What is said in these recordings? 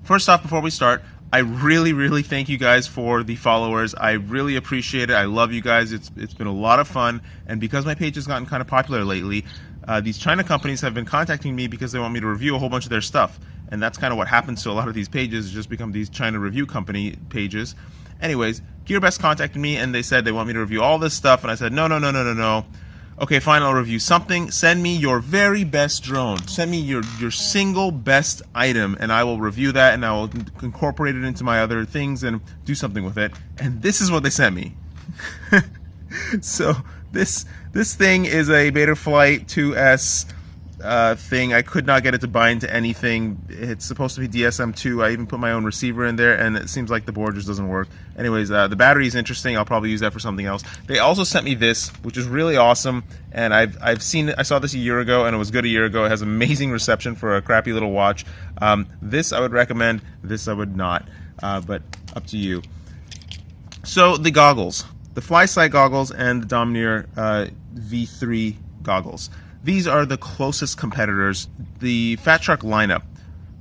First off, before we start, I really thank you guys for the followers. I really appreciate it. I love you guys. It's been a lot of fun, and because my page has gotten kind of popular lately, these China companies have been contacting me because they want me to review a whole bunch of their stuff, and that's kind of what happens to a lot of these pages, just become these China review company pages. Anyways, GearBest contacted me and they said they want me to review all this stuff, and I said no. Okay, fine, I'll review something. Send me your very best drone. Send me your single best item, and I will review that, and I will incorporate it into my other things and do something with it. And this is what they sent me. So this thing is a Flysight thing. I could not get it to bind to anything. It's supposed to be DSM2. I even put my own receiver in there, and it seems like the board just doesn't work. Anyways, the battery is interesting. I'll probably use that for something else. They also sent me this, which is really awesome, and I've seen it. I saw this a year ago, and it was good a year ago. It has amazing reception for a crappy little watch. This I would recommend. This I would not, but up to you. So the goggles, the Flysight goggles and the Dominator V3 goggles. These are the closest competitors. The Fatshark lineup.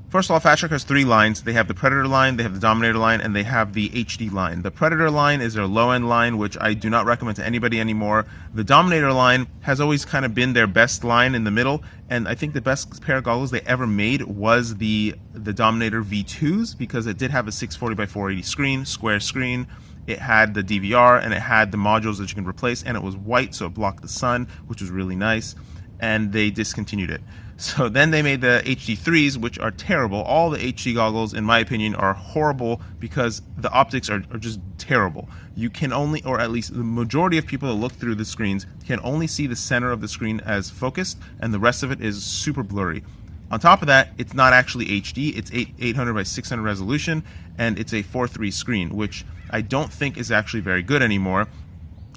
First of all, Fatshark has three lines. They have the Predator line, they have the Dominator line, and they have the HD line. The Predator line is their low-end line, which I do not recommend to anybody anymore. The Dominator line has always kind of been their best line in the middle, and I think the best pair of goggles they ever made was the Dominator V2s, because it did have a 640 by 480 screen, square screen. It had the DVR, and it had the modules that you can replace, and it was white, so it blocked the sun, which was really nice. And they discontinued it. So then they made the HD3s, which are terrible. All the HD goggles, in my opinion, are horrible because the optics are just terrible. You can only, or at least the majority of people that look through the screens, can only see the center of the screen as focused, and the rest of it is super blurry. On top of that, it's not actually HD, it's 800 by 600 resolution, and it's a 4:3 screen, which I don't think is actually very good anymore.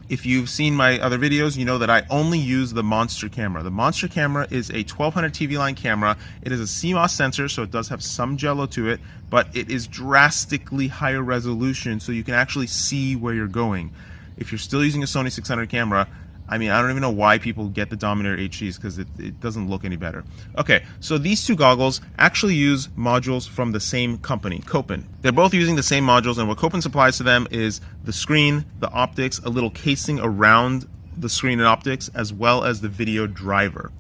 If you've seen my other videos, you know that I only use the Monster camera. The Monster camera is a 1200 TV line camera. It is a CMOS sensor, so it does have some jello to it, but it is drastically higher resolution, so you can actually see where you're going. If you're still using a Sony 600 camera, I mean, I don't even know why people get the Dominator HDs, because it doesn't look any better. Okay, so these two goggles actually use modules from the same company, Copen. They're both using the same modules, and what Copen supplies to them is the screen, the optics, a little casing around the screen and optics, as well as the video driver.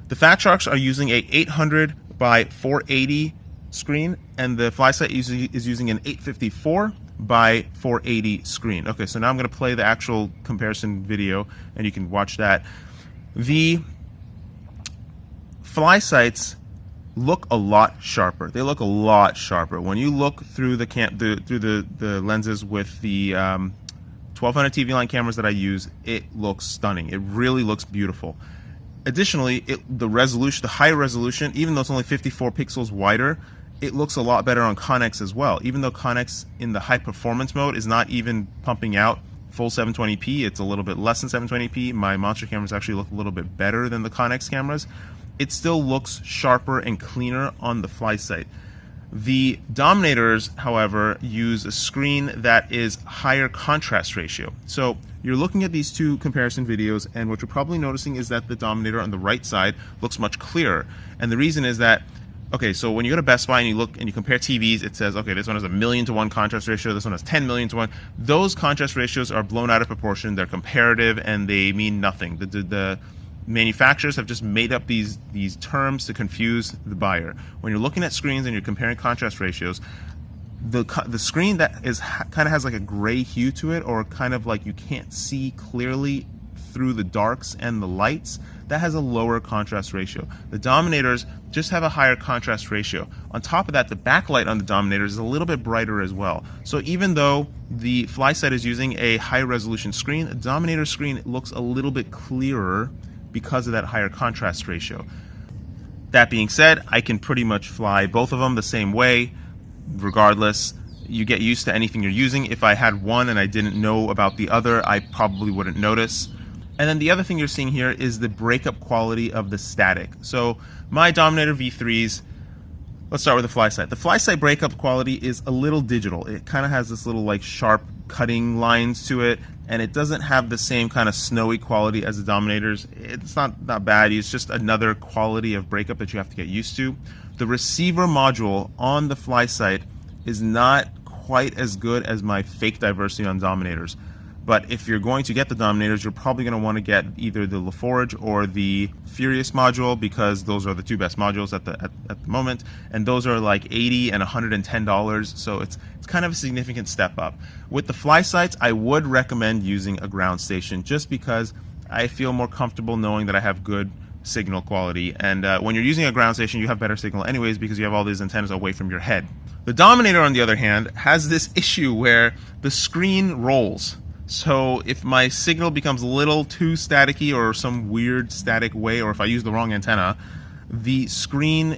The Fatsharks are using a 800 by 480 screen, and the Flysight is using an 854 by 480 screen. Okay, so now I'm going to play the actual comparison video, and you can watch that. The Flysights look a lot sharper. They look a lot sharper when you look through the lenses with the 1200 TV line cameras that I use. It looks stunning. It really looks beautiful. Additionally, the high resolution, even though it's only 54 pixels wider, it looks a lot better on Connex as well. Even though Connex in the high performance mode is not even pumping out full 720p, it's a little bit less than 720p. My Monster cameras actually look a little bit better than the Connex cameras. It still looks sharper and cleaner on the Flysight. The Dominators, however, use a screen that is higher contrast ratio. So you're looking at these two comparison videos, and what you're probably noticing is that the Dominator on the right side looks much clearer. And the reason is that, okay, so when you go to Best Buy and you look and you compare TVs, it says, okay, this one has 1,000,000 to 1 contrast ratio, this one has 10,000,000 to 1. Those contrast ratios are blown out of proportion, they're comparative, and they mean nothing. The manufacturers have just made up these terms to confuse the buyer. When you're looking at screens and you're comparing contrast ratios, the screen that kind of has like a gray hue to it, or kind of like you can't see clearly through the darks and the lights, that has a lower contrast ratio. The Dominators just have a higher contrast ratio. On top of that, the backlight on the Dominators is a little bit brighter as well. So even though the Flysight is using a high resolution screen, the Dominator screen looks a little bit clearer because of that higher contrast ratio. That being said, I can pretty much fly both of them the same way, regardless. You get used to anything you're using. If I had one and I didn't know about the other, I probably wouldn't notice. And then the other thing you're seeing here is the breakup quality of the static. So my Dominator V3s, let's start with the Flysight. The Flysight breakup quality is a little digital. It kind of has this little like sharp cutting lines to it, and it doesn't have the same kind of snowy quality as the Dominators. It's not bad. It's just another quality of breakup that you have to get used to. The receiver module on the Flysight is not quite as good as my fake diversity on Dominators. But if you're going to get the Dominators, you're probably going to want to get either the LaForge or the Furious module, because those are the two best modules at the moment, and those are like $80 and $110, so it's kind of a significant step up. With the Flysights, I would recommend using a ground station, just because I feel more comfortable knowing that I have good signal quality, and when you're using a ground station, you have better signal anyways because you have all these antennas away from your head. The Dominator, on the other hand, has this issue where the screen rolls. So if my signal becomes a little too staticky or some weird static way, or if I use the wrong antenna, the screen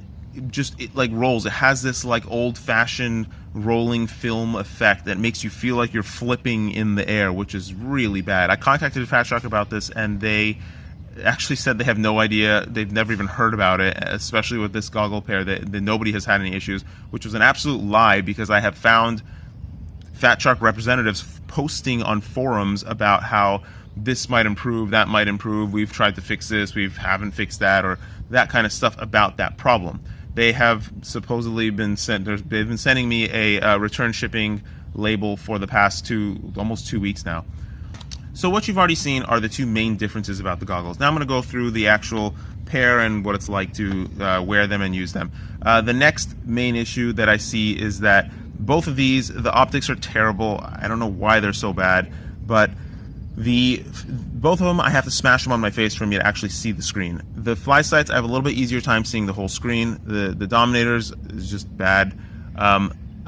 just like rolls. It has this like old-fashioned rolling film effect that makes you feel like you're flipping in the air, which is really bad. I contacted Fatshark about this, and they actually said they have no idea. They've never even heard about it, especially with this goggle pair, that nobody has had any issues, which was an absolute lie, because I have found Fatshark representatives posting on forums about how this might improve, that might improve, we've tried to fix this, we haven't fixed that, or that kind of stuff about that problem. They have supposedly been they've been sending me a return shipping label for the past almost 2 weeks now. So what you've already seen are the two main differences about the goggles. Now I'm going to go through the actual pair and what it's like to wear them and use them. The next main issue that I see is that both of these, the optics are terrible. I don't know why they're so bad, but both of them, I have to smash them on my face for me to actually see the screen. The Flysights, I have a little bit easier time seeing the whole screen. The Dominators is just bad.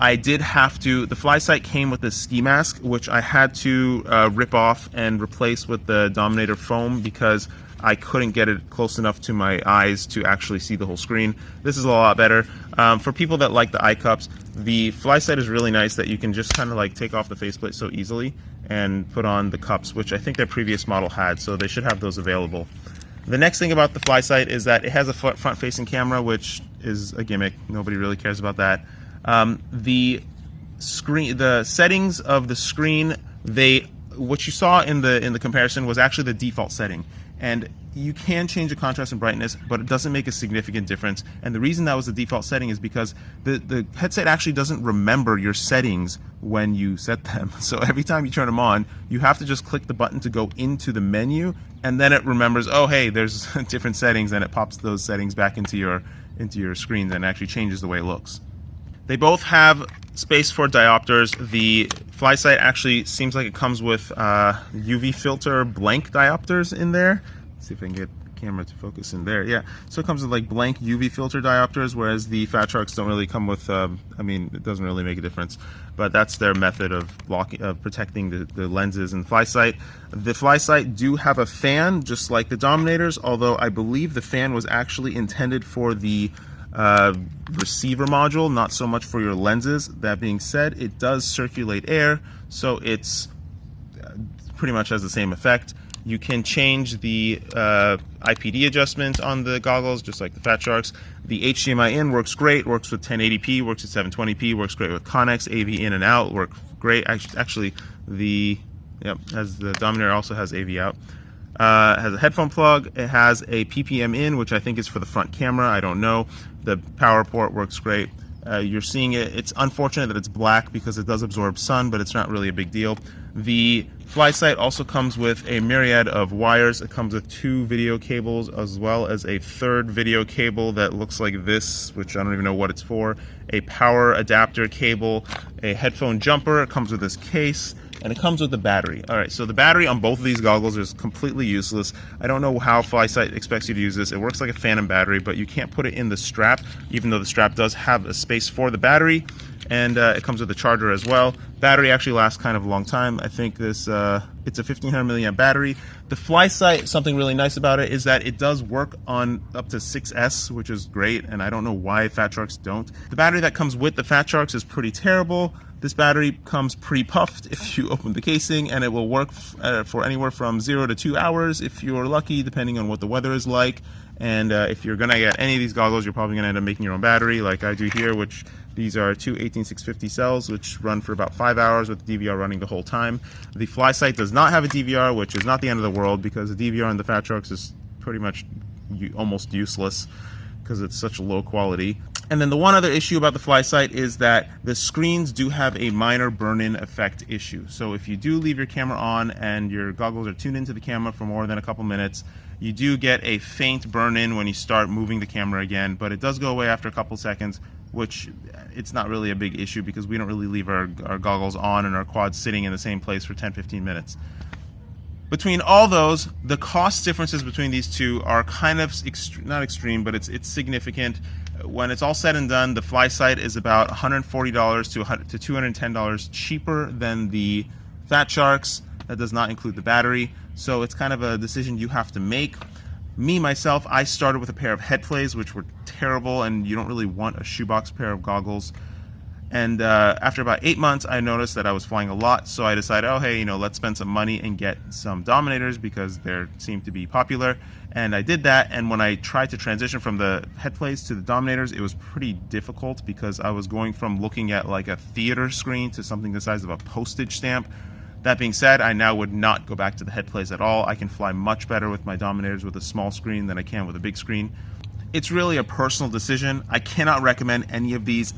I did have to, the Flysight came with a ski mask, which I had to rip off and replace with the Dominator foam, because I couldn't get it close enough to my eyes to actually see the whole screen. This is a lot better. For people that like the eye cups, the Flysight is really nice that you can just kind of like take off the faceplate so easily and put on the cups, which I think their previous model had, so they should have those available. The next thing about the Flysight is that it has a front-facing camera, which is a gimmick. Nobody really cares about that. The settings of the screen, what you saw in the comparison was actually the default setting, and you can change the contrast and brightness, but it doesn't make a significant difference. And the reason that was the default setting is because the headset actually doesn't remember your settings when you set them. So every time you turn them on, you have to just click the button to go into the menu, and then it remembers, oh hey, there's different settings, and it pops those settings back into your screens and actually changes the way it looks. They both have space for diopters. The Flysight actually seems like it comes with UV filter blank diopters in there. Let's see if I can get the camera to focus in there. Yeah, so it comes with like blank UV filter diopters, whereas the Fatsharks don't really come with, I mean, it doesn't really make a difference, but that's their method of protecting the lenses in Flysight. The Flysight do have a fan, just like the Dominators, although I believe the fan was actually intended for the receiver module, not so much for your lenses. That being said, it does circulate air, so it's pretty much has the same effect. You can change the IPD adjustment on the goggles, just like the Fatsharks. The HDMI in works great, works with 1080p, works at 720p, works great with Connex, AV in and out, work great. Actually, as the Dominator also has AV out. It has a headphone plug. It has a PPM in, which I think is for the front camera. I don't know. The power port works great. You're seeing it. It's unfortunate that it's black because it does absorb sun, but it's not really a big deal. The Flysight also comes with a myriad of wires. It comes with 2 video cables as well as a third video cable that looks like this, which I don't even know what it's for. A power adapter cable, a headphone jumper. It comes with this case, and it comes with the battery. Alright, so the battery on both of these goggles is completely useless. I don't know how Flysight expects you to use this. It works like a phantom battery, but you can't put it in the strap, even though the strap does have a space for the battery, and it comes with a charger as well. Battery actually lasts kind of a long time. I think this it's a 1500 milliamp battery. The Flysight, something really nice about it is that it does work on up to 6S, which is great, and I don't know why Fatsharks don't. The battery that comes with the Fatsharks is pretty terrible. This battery comes pre-puffed if you open the casing, and it will work for anywhere from 0 to 2 hours if you're lucky, depending on what the weather is like. And if you're going to get any of these goggles, you're probably going to end up making your own battery like I do here, which these are 2 18650 cells, which run for about 5 hours with DVR running the whole time. The Flysight does not have a DVR, which is not the end of the world, because the DVR on the Fatsharks is pretty much almost useless because it's such low quality. And then the one other issue about the Flysight is that the screens do have a minor burn-in effect issue. So if you do leave your camera on and your goggles are tuned into the camera for more than a couple minutes, you do get a faint burn-in when you start moving the camera again, but it does go away after a couple seconds, which it's not really a big issue because we don't really leave our goggles on and our quads sitting in the same place for 10-15 minutes. Between all those, the cost differences between these two are kind of not extreme, but it's significant. When it's all said and done, the Flysight is about $140 to $210 cheaper than the Fatsharks. That does not include the battery, so it's kind of a decision you have to make. Me, myself, I started with a pair of head plays, which were terrible, and you don't really want a shoebox pair of goggles. And after about 8 months, I noticed that I was flying a lot, so I decided, oh, hey, let's spend some money and get some Dominators because they seem to be popular. And I did that, and when I tried to transition from the head plays to the Dominators, it was pretty difficult because I was going from looking at like a theater screen to something the size of a postage stamp. That being said, I now would not go back to the head plays at all. I can fly much better with my Dominators with a small screen than I can with a big screen. It's really a personal decision. I cannot recommend any of these.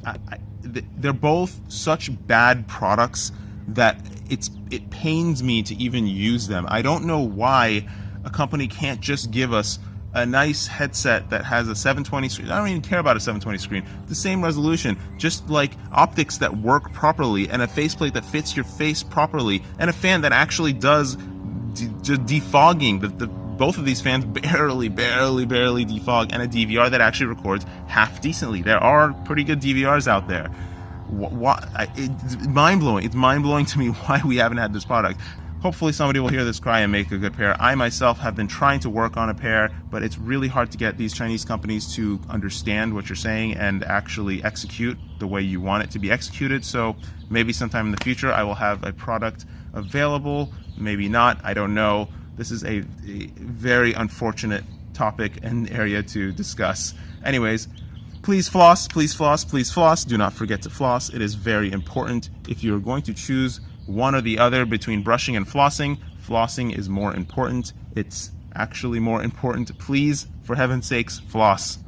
They're both such bad products that it pains me to even use them. I don't know why a company can't just give us a nice headset that has a 720 screen. I don't even care about a 720 screen. The same resolution, just like optics that work properly, and a faceplate that fits your face properly, and a fan that actually does defogging. Both of these fans barely defog, and a DVR that actually records half decently. There are pretty good DVRs out there. It's mind-blowing. It's mind-blowing to me why we haven't had this product. Hopefully somebody will hear this cry and make a good pair. I myself have been trying to work on a pair, but it's really hard to get these Chinese companies to understand what you're saying and actually execute the way you want it to be executed. So maybe sometime in the future I will have a product available, maybe not, I don't know. This is a very unfortunate topic and area to discuss. Anyways, please floss, please floss, please floss. Do not forget to floss. It is very important. If you're going to choose one or the other between brushing and flossing, flossing is more important. It's actually more important. Please, for heaven's sakes, floss.